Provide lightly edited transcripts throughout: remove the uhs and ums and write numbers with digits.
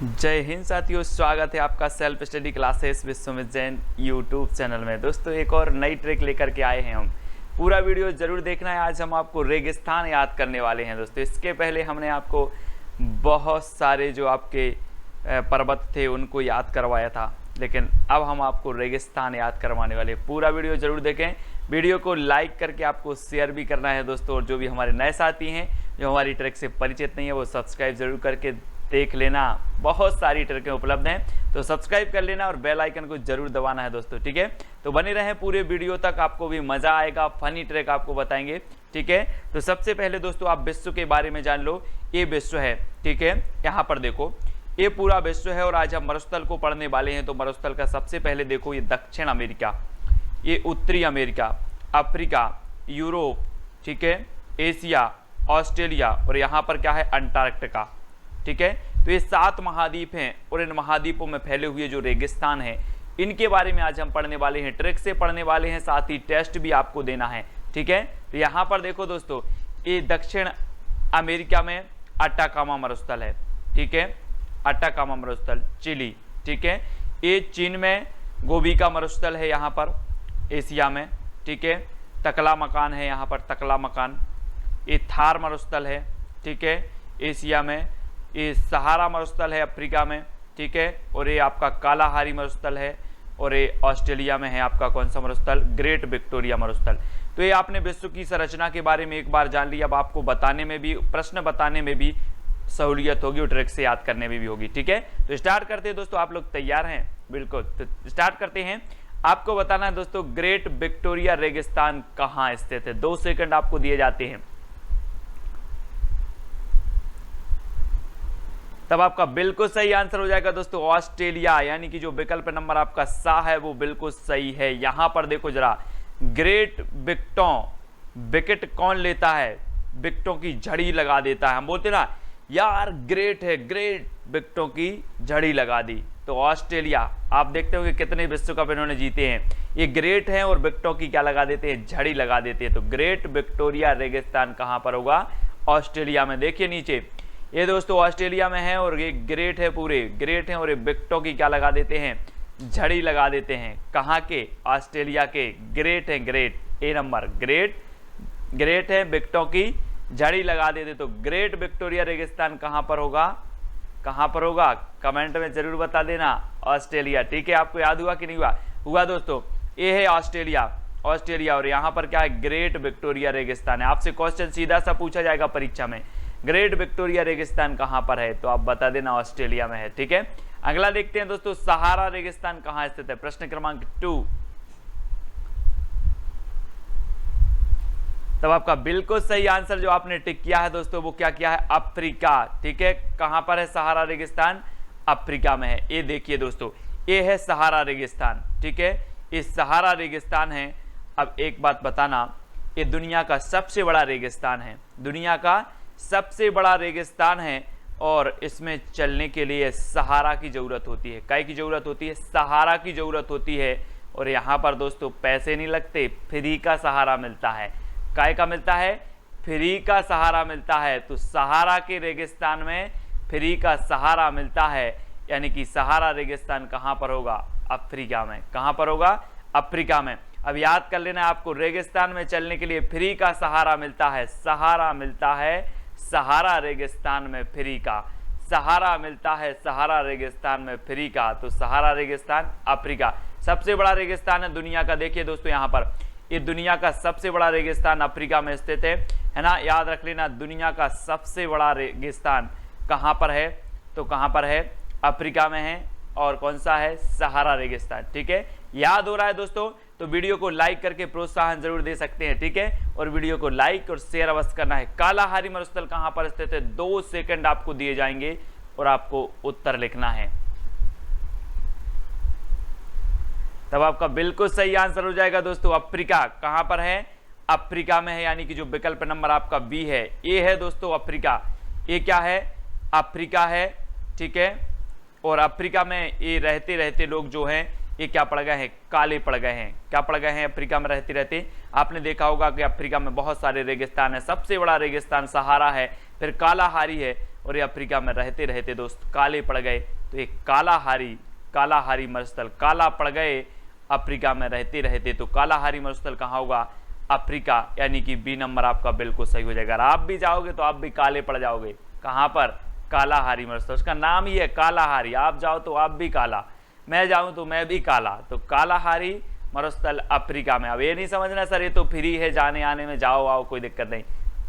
जय हिंद साथियों, स्वागत है आपका self study classes Vishwamit Jain YouTube channel में। दोस्तों एक और नई ट्रिक लेकर के आए हैं हम। पूरा वीडियो जरूर देखना है। आज हम आपको रेगिस्तान याद करने वाले हैं। दोस्तों इसके पहले हमने आपको बहुत सारे जो आपके पर्वत थे उनको याद करवाया था, लेकिन अब हम आपको रेगिस्तान याद करवाने वाले हैं। पूरा वीडियो जरूर देखें। वीडियो को लाइक करके आपको शेयर भी करना है दोस्तों। और जो भी हमारे नए साथी हैं जो हमारी ट्रिक से परिचित नहीं है वो सब्सक्राइब जरूर करके देख लेना। बहुत सारी ट्रिकें उपलब्ध हैं, तो सब्सक्राइब कर लेना और बेल आइकन को जरूर दबाना है दोस्तों। ठीक है, तो बने रहें पूरे वीडियो तक, आपको भी मजा आएगा। फनी ट्रिक आपको बताएंगे। ठीक है, तो सबसे पहले दोस्तों आप विश्व के बारे में जान लो। ये विश्व है, ठीक है, यहाँ पर देखो ये पूरा विश्व है और आज हम मरुस्थल को पढ़ने वाले हैं। तो मरुस्थल का सबसे पहले देखो ये दक्षिण अमेरिका, ये उत्तरी अमेरिका, अफ्रीका, यूरोप, ठीक है, एशिया, ऑस्ट्रेलिया और यहाँ पर क्या है अंटार्कटिका। ठीक है, तो ये 7 महाद्वीप हैं और इन महाद्वीपों में फैले हुए जो रेगिस्तान हैं इनके बारे में आज हम पढ़ने वाले हैं, ट्रिक से पढ़ने वाले हैं, साथ ही टेस्ट भी आपको देना है। ठीक है, तो यहाँ पर देखो दोस्तों ये दक्षिण अमेरिका में अटाकामा मरुस्थल है। ठीक है, अटाकामा मरुस्थल चिली। ठीक है, ये चीन में गोबी का मरुस्थल है यहाँ पर एशिया में। ठीक है, तकला मकान है यहाँ पर, तकला मकान। ये थार मरुस्थल है, ठीक है, एशिया में। ये सहारा मरुस्थल है अफ्रीका में। ठीक है, और ये आपका कालाहारी मरुस्थल है और ये ऑस्ट्रेलिया में है आपका कौन सा मरुस्थल, ग्रेट विक्टोरिया मरुस्थल। तो ये आपने विश्व की संरचना के बारे में एक बार जान लिया। अब आपको बताने में भी, प्रश्न बताने में भी सहूलियत होगी और ट्रिक से याद करने में भी होगी। ठीक है, तो स्टार्ट करते हैं दोस्तों। आप लोग तैयार हैं? बिल्कुल, तो स्टार्ट करते हैं। आपको बताना है दोस्तों ग्रेट विक्टोरिया रेगिस्तान कहाँ स्थित है। 2 सेकंड आपको दिए जाते हैं, तब आपका बिल्कुल सही आंसर हो जाएगा दोस्तों ऑस्ट्रेलिया, यानी कि जो विकल्प नंबर आपका सा है वो बिल्कुल सही है। यहां पर देखो जरा, ग्रेट विक्टों, विकेट कौन लेता है? विकेटों की झड़ी लगा देता है। हम बोलते ना यार ग्रेट है, ग्रेट विकेटों की झड़ी लगा दी। तो ऑस्ट्रेलिया, आप देखते हो कि कितने विश्व कप इन्होंने जीते हैं। ये ग्रेट हैं और विकेटों की क्या लगा देते हैं, झड़ी लगा देते हैं। तो ग्रेट विक्टोरिया रेगिस्तान कहां पर होगा? ऑस्ट्रेलिया में। देखिए नीचे ये दोस्तों ऑस्ट्रेलिया में है और ये ग्रेट है, पूरे ग्रेट हैं और ये विकेटों की क्या लगा देते हैं, झड़ी लगा देते हैं। कहाँ के? ऑस्ट्रेलिया के। ग्रेट है, ग्रेट, ए नंबर, ग्रेट, ग्रेट है, विकेटों की झड़ी लगा देते। तो ग्रेट विक्टोरिया रेगिस्तान कहाँ पर होगा? कहाँ पर होगा? कमेंट में जरूर बता देना। ऑस्ट्रेलिया। ठीक है, आपको याद हुआ कि नहीं हुआ? हुआ दोस्तों, ये है ऑस्ट्रेलिया, ऑस्ट्रेलिया और यहाँ पर क्या है, ग्रेट विक्टोरिया रेगिस्तान है। आपसे क्वेश्चन सीधा सा पूछा जाएगा परीक्षा में, ग्रेट विक्टोरिया रेगिस्तान कहां पर है? तो आप बता देना ऑस्ट्रेलिया में है। ठीक है, अगला देखते हैं दोस्तों, सहारा रेगिस्तान कहां स्थित है? प्रश्न क्रमांक 2। तब आपका बिल्कुल सही आंसर जो आपने टिक किया है दोस्तों वो क्या किया है? अफ्रीका। ठीक है, कहां पर है सहारा रेगिस्तान? अफ्रीका में है। ये देखिए दोस्तों, ये है सहारा रेगिस्तान। ठीक है, ये सहारा रेगिस्तान है। अब एक बात बताना, ये दुनिया का सबसे बड़ा रेगिस्तान है, दुनिया का सबसे बड़ा रेगिस्तान है और इसमें चलने के लिए सहारा की जरूरत होती है। काय की जरूरत होती है? सहारा की जरूरत होती है। और यहाँ पर दोस्तों पैसे नहीं लगते, फ्री का सहारा मिलता है। काय का मिलता है? फ्री का सहारा मिलता है। तो सहारा के रेगिस्तान में फ्री का सहारा मिलता है, यानी कि सहारा रेगिस्तान कहाँ पर होगा? अफ्रीका में। कहाँ पर होगा? अफ्रीका में। अब याद कर लेना, आपको रेगिस्तान में चलने के लिए फ्री का सहारा मिलता है, सहारा मिलता है सहारा रेगिस्तान में फ्री का, सहारा मिलता है सहारा रेगिस्तान में फ्री का। तो सहारा रेगिस्तान अफ्रीका, सबसे बड़ा रेगिस्तान है दुनिया का। देखिए दोस्तों यहाँ पर ये दुनिया का सबसे बड़ा रेगिस्तान अफ्रीका में स्थित है ना, याद रख लेना। दुनिया का सबसे बड़ा रेगिस्तान कहाँ पर है? तो कहाँ पर है? अफ्रीका में है। और कौन सा है? सहारा रेगिस्तान। ठीक है, याद हो रहा है दोस्तों? तो वीडियो को लाइक करके प्रोत्साहन जरूर दे सकते हैं। ठीक है, और वीडियो को लाइक और शेयर अवश्य करना है। कालाहारी मरुस्थल कहां पर स्थित है? 2 सेकंड आपको दिए जाएंगे और आपको उत्तर लिखना है। तब आपका बिल्कुल सही आंसर हो जाएगा दोस्तों अफ्रीका। कहां पर है? अफ्रीका में है, यानी कि जो विकल्प नंबर आपका बी है, ये है दोस्तों अफ्रीका। ये क्या है? अफ्रीका है। ठीक है, और अफ्रीका में ये रहते रहते लोग जो हैं ये क्या पड़ गए हैं? काले पड़ गए हैं। क्या पड़ गए हैं? अफ्रीका में रहते रहते आपने देखा होगा कि अफ्रीका में बहुत सारे रेगिस्तान है। सबसे बड़ा रेगिस्तान सहारा है, फिर कालाहारी है और ये अफ्रीका में रहते रहते दोस्त काले पड़ गए। तो ये कालाहारी मरुस्थल काला पड़ गए अफ्रीका में रहते रहते। तो कालाहारी मरुस्थल कहाँ होगा? अफ्रीका, यानी कि बी नंबर आपका बिल्कुल सही हो जाएगा। आप भी जाओगे तो आप भी काले पड़ जाओगे। कहाँ पर? कालाहारी मरुस्थल, उसका नाम ही है कालाहारी। आप जाओ तो आप भी काला, मैं जाऊं तो मैं भी काला। तो कालाहारी मरुस्थल अफ्रीका में। अब ये नहीं समझना सर ये तो फ्री है, जाने आने में जाओ आओ कोई दिक्कत नहीं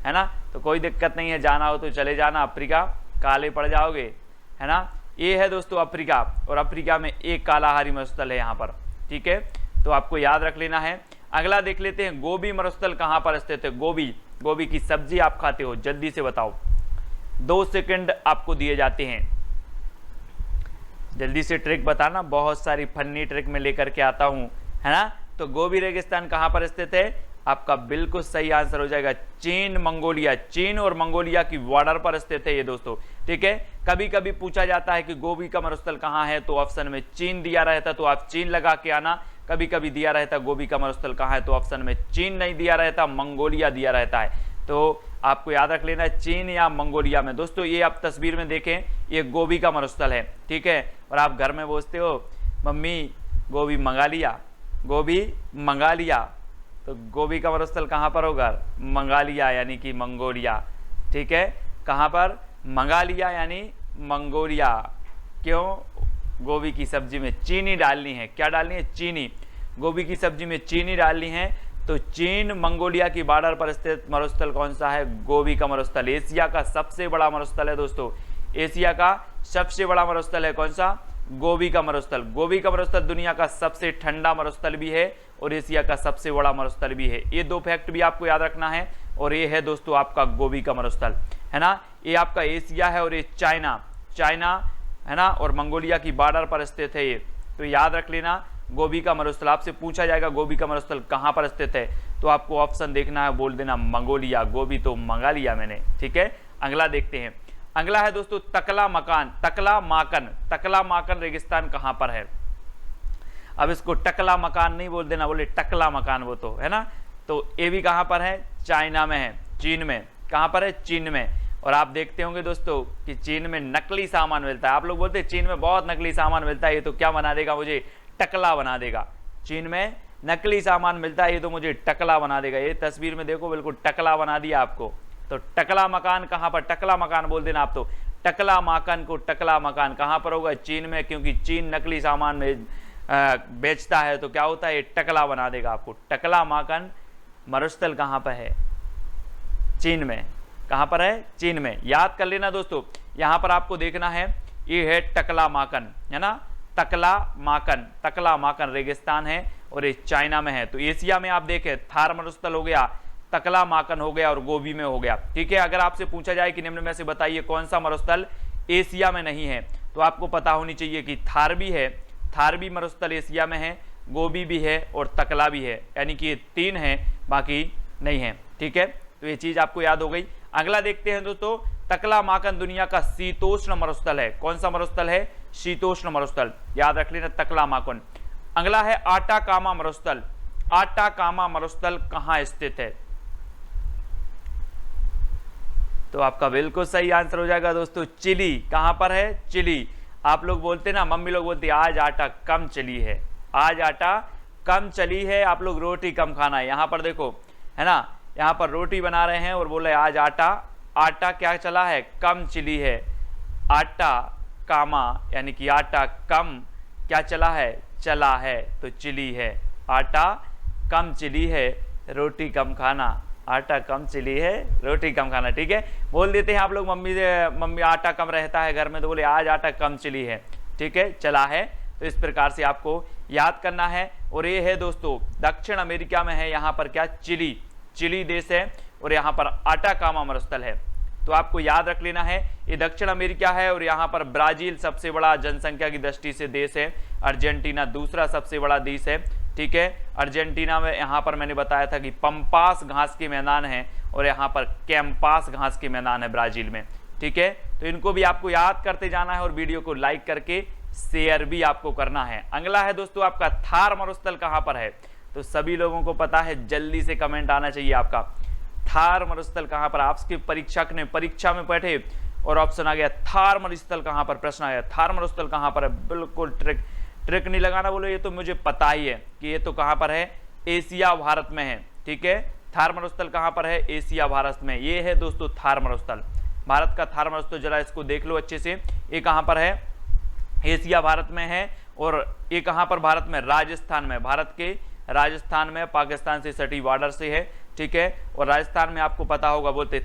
है ना, तो कोई दिक्कत नहीं है, जाना हो तो चले जाना, अफ्रीका काले पड़ जाओगे, है ना। ये है दोस्तों अफ्रीका, और अफ्रीका में एक कालाहारी मरुस्थल है यहाँ पर, ठीक है, तो आपको याद रख लेना है। अगला देख लेते हैं, गोबी मरुस्थल कहाँ पर स्थित है? गोबी की सब्जी आप खाते हो? जल्दी से बताओ, 2 सेकंड आपको दिए जाते हैं, जल्दी से ट्रिक बताना। बहुत सारी फन्नी ट्रिक में लेकर के आता हूं, है ना। तो गोबी रेगिस्तान कहां पर स्थित है? आपका बिल्कुल सही आंसर हो जाएगा चीन, मंगोलिया। चीन और मंगोलिया की बॉर्डर पर स्थित है ये दोस्तों, ठीक है। कभी कभी पूछा जाता है कि गोबी का मरुस्थल कहां है, तो ऑप्शन में चीन दिया रहता तो आप चीन लगा के आना। कभी कभी दिया रहता गोबी का मरुस्थल कहां है, तो ऑप्शन में चीन नहीं दिया रहता, मंगोलिया दिया रहता है। तो आपको याद रख लेना है चीन या मंगोलिया में। दोस्तों ये आप तस्वीर में देखें, ये गोबी का मरुस्थल है, ठीक है। और आप घर में पूछते हो मम्मी गोबी मंगा लिया, तो गोबी का मरुस्थल कहाँ पर होगा? मंगा लिया यानी कि मंगोलिया, ठीक है। कहाँ पर? मंगा लिया यानी मंगोलिया। क्यों? गोबी की सब्जी में चीनी डालनी है। क्या डालनी है? चीनी। गोबी की सब्जी में चीनी डालनी है। तो चीन मंगोलिया की बॉर्डर पर स्थित मरुस्थल कौन सा है? गोबी का मरुस्थल। एशिया का सबसे बड़ा मरुस्थल है दोस्तों, एशिया का सबसे बड़ा मरुस्थल है कौन सा? गोबी का मरुस्थल। गोबी का मरुस्थल दुनिया का सबसे ठंडा मरुस्थल भी है और एशिया का सबसे बड़ा मरुस्थल भी है। ये 2 फैक्ट भी आपको याद रखना है। और ये है दोस्तों आपका गोबी का मरुस्थल, है ना। ये आपका एशिया है और ये चाइना है ना, और मंगोलिया की बॉर्डर पर स्थित है ये। तो याद रख लेना गोबी का मरुस्थल। आपसे पूछा जाएगा गोबी का मरुस्थल कहाँ पर स्थित है, तो आपको ऑप्शन देखना है, बोल देना मंगोलिया। गोबी तो मंगा लिया मैंने, ठीक है। अगला देखते हैं। अगला है दोस्तों तकला माकन रेगिस्तान कहां पर है? अब इसको टकला मकान नहीं बोल देना, बोले टकला मकान, वो तो है ना। तो ये भी कहां पर है? चाइना में है, चीन में। कहां पर है? चीन में। और आप देखते होंगे दोस्तों कि चीन में नकली सामान मिलता है। आप लोग बोलते हैं चीन में बहुत नकली सामान मिलता है, ये तो क्या बना देगा? मुझे टकला बना देगा। चीन में नकली सामान मिलता है, ये तो मुझे टकला बना देगा। ये तस्वीर में देखो बिल्कुल टकला बना दिया आपको। तो टकला मकान कहां पर? टकला मकान बोल देना आप। तो टकला माकन को टकला मकान कहां पर होगा? चीन में, क्योंकि चीन नकली सामान में बेचता है, तो क्या होता है? ये टकला बना देगा आपको। टकला माकन मरुस्थल कहां पर है? चीन में। कहां पर है? चीन में। याद कर लेना दोस्तों, यहां पर आपको देखना है, ये है टकला माकन, है ना। तकला माकन रेगिस्तान है और ये चाइना में है। तो एशिया में आप देखें थार मरुस्थल हो गया, तकला माकन हो गया और गोबी में हो गया, ठीक है। अगर आपसे पूछा जाए कि निम्न में से बताइए कौन सा मरुस्थल एशिया में नहीं है, तो आपको पता होनी चाहिए कि थार भी है, थार भी मरुस्थल एशिया में है, गोबी भी है और तकला भी है, यानी कि ये 3 है, बाकी नहीं है, ठीक है। तो ये चीज आपको याद हो गई। अगला देखते हैं दोस्तों, तकला माकन दुनिया का शीतोष्ण मरुस्थल है। कौन सा मरुस्थल है? शीतोष्ण मरुस्थल, याद रख लेना तकला माकन। अगला है आटाकामा मरुस्थल। आटाकामा मरुस्थल कहां स्थित है? तो आपका बिल्कुल सही आंसर हो जाएगा दोस्तों चिली। कहां पर है? चिली। आप लोग बोलते ना, मम्मी लोग बोलती आज आटा कम चली है, आज आटा कम चली है, आप लोग रोटी कम खाना है। यहां पर देखो, है ना, यहां पर रोटी बना रहे हैं और बोले आज आटा क्या चला है? कम चिली है। आटा कामा यानी कि आटा कम क्या चला है? चला है, तो चिली है। आटा कम चिली है, रोटी कम खाना। आटा कम चिली है, रोटी कम खाना, ठीक है। बोल देते हैं आप लोग मम्मी आटा कम रहता है घर में, तो बोले आज आटा कम चिली है, ठीक है, चला है। तो इस प्रकार से आपको याद करना है। और ये है दोस्तों दक्षिण अमेरिका में है, यहाँ पर क्या? चिली देश है और यहाँ पर आटाकामा मरुस्थल है। तो आपको याद रख लेना है, ये दक्षिण अमेरिका है और यहाँ पर ब्राजील सबसे बड़ा जनसंख्या की दृष्टि से देश है, अर्जेंटीना दूसरा सबसे बड़ा देश है, ठीक है। अर्जेंटीना में यहाँ पर मैंने बताया था कि पंपास घास के मैदान है और यहाँ पर कैंपास घास के मैदान है ब्राजील में, ठीक है। तो इनको भी आपको याद करते जाना है और वीडियो को लाइक करके शेयर भी आपको करना है। अगला है दोस्तों आपका थार मरुस्थल कहाँ पर है? तो सभी लोगों को पता है, जल्दी से कमेंट आना चाहिए आपका। थार मरुस्थल कहां पर? आपके परीक्षक ने परीक्षा में बैठे और ऑप्शन आ गया थार मरुस्थल कहाँ पर, प्रश्न आ गया थार मरुस्थल कहाँ पर है। बिल्कुल ट्रिक नहीं लगाना, बोलो ये तो मुझे पता ही है कि ये तो कहाँ पर है, एशिया भारत में है। ठीक है, थार मरुस्थल कहाँ पर है, एशिया भारत में। ये है दोस्तों थार मरुस्थल, भारत का थार मरुस्थल। जरा इसको देख लो अच्छे से, ये कहाँ पर है, एशिया भारत में है। और ये कहाँ पर भारत में, राजस्थान में, भारत के राजस्थान में, पाकिस्तान से सटी बॉर्डर से है। ठीक है, और राजस्थान में आपको पता होगा बोलते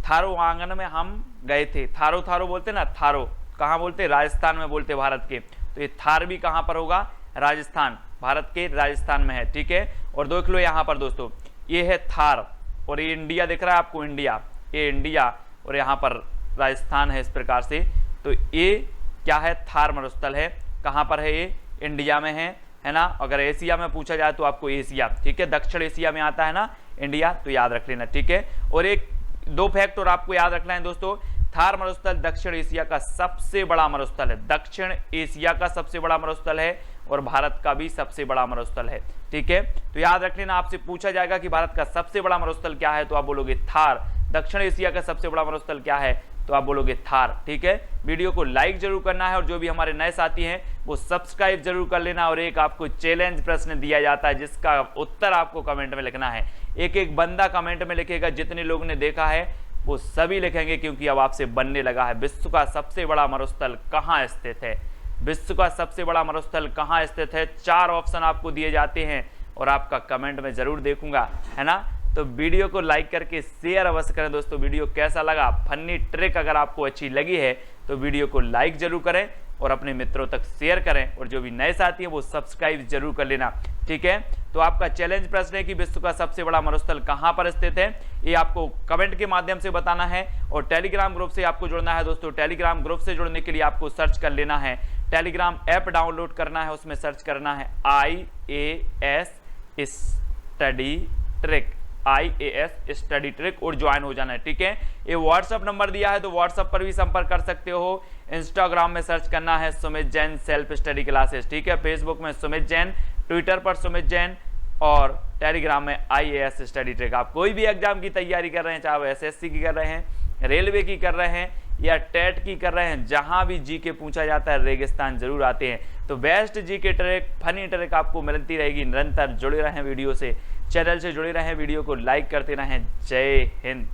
थारो आंगन में हम गए थे, थारो बोलते ना, थारो कहाँ बोलते, राजस्थान में बोलते भारत के। तो ये थार भी कहाँ पर होगा, राजस्थान, भारत के राजस्थान में है। ठीक है, और देख लो यहाँ पर दोस्तों, ये है थार और ये इंडिया दिख रहा है आपको, इंडिया, ये इंडिया और यहाँ पर राजस्थान है इस प्रकार से। तो ये क्या है, थार मरुस्थल है। कहाँ पर है ये, इंडिया में है ना। अगर एशिया में पूछा जाए तो आपको एशिया, ठीक है, दक्षिण एशिया में आता है ना इंडिया, तो याद रख लेना। ठीक है, और एक दो फैक्ट और आपको याद रखना है दोस्तों, थार मरुस्थल दक्षिण एशिया का सबसे बड़ा मरुस्थल है, दक्षिण एशिया का सबसे बड़ा मरुस्थल है और भारत का भी सबसे बड़ा मरुस्थल है। ठीक है, तो याद रख लेना, आपसे पूछा जाएगा कि भारत का सबसे बड़ा मरुस्थल क्या है, तो आप बोलोगे थार। दक्षिण एशिया का सबसे बड़ा मरुस्थल क्या है, तो आप बोलोगे थार। ठीक है, वीडियो को लाइक जरूर करना है और जो भी हमारे नए साथी हैं वो सब्सक्राइब जरूर कर लेना। और एक आपको चैलेंज प्रश्न दिया जाता है जिसका उत्तर आपको कमेंट में लिखना है। एक बंदा कमेंट में लिखेगा, जितने लोगों ने देखा है वो सभी लिखेंगे, क्योंकि अब आपसे बनने लगा है। विश्व का सबसे बड़ा मरुस्थल कहाँ स्थित है, विश्व का सबसे बड़ा मरुस्थल कहाँ स्थित है। 4 ऑप्शन आपको दिए जाते हैं और आपका कमेंट में जरूर देखूंगा, है ना। तो वीडियो को लाइक करके शेयर अवश्य करें दोस्तों। वीडियो कैसा लगा, फनी ट्रिक अगर आपको अच्छी लगी है तो वीडियो को लाइक जरूर करें और अपने मित्रों तक शेयर करें। और जो भी नए साथी हैं वो सब्सक्राइब जरूर कर लेना। ठीक है, तो आपका चैलेंज प्रश्न है कि विश्व का सबसे बड़ा मरुस्थल कहाँ पर स्थित है, ये आपको कमेंट के माध्यम से बताना है। और टेलीग्राम ग्रुप से आपको जुड़ना है दोस्तों। टेलीग्राम ग्रुप से जुड़ने के लिए आपको सर्च कर लेना है, टेलीग्राम ऐप डाउनलोड करना है, उसमें सर्च करना है IAS study trick, IAS study trick और ज्वाइन हो जाना है। ठीक है, ये व्हाट्सअप नंबर दिया है तो व्हाट्सअप पर भी संपर्क कर सकते हो। इंस्टाग्राम में सर्च करना है Sumit Jain self study classes. ठीक है, फेसबुक में सुमित जैन, ट्विटर पर सुमित जैन और टेलीग्राम में IAS स्टडी ट्रिक। आप कोई भी एग्जाम की तैयारी कर रहे हैं, चाहे वो SSC की कर रहे हैं, रेलवे की कर रहे हैं या टेट की कर रहे हैं, जहां भी जीके पूछा जाता है रेगिस्तान जरूर आते हैं। तो best GK trick, funny trick आपको मिलती रहेगी। निरंतर जुड़े रहें वीडियो से, चैनल से जुड़े रहें, वीडियो को लाइक करते रहें। जय हिंद।